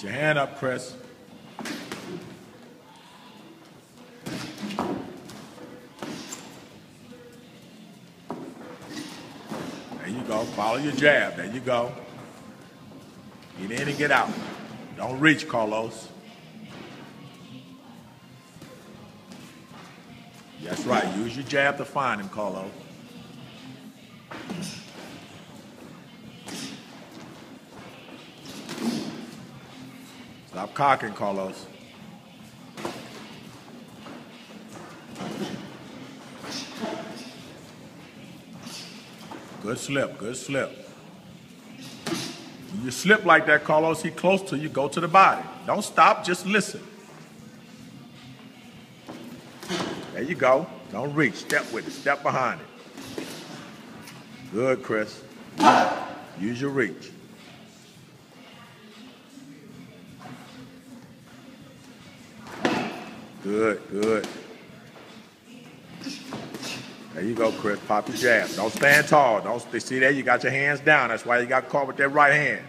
your hand up, Chris. There you go. Follow your jab. There you go. Get in and get out. Don't reach, Carlos. That's right. Use your jab to find him, Carlos. Stop cocking, Carlos. Good slip, good slip. When you slip like that, Carlos, he close to you, go to the body. Don't stop, just listen. There you go. Don't reach, step with it, step behind it. Good, Chris. Use your reach. Good, good. There you go, Chris. Pop your jab. Don't stand tall. Don't see there. You got your hands down. That's why you got caught with that right hand.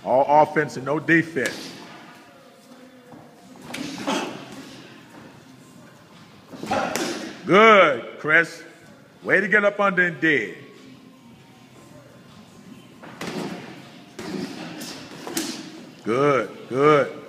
All offense and no defense. Good, Chris. Way to get up under and dead. Good, good.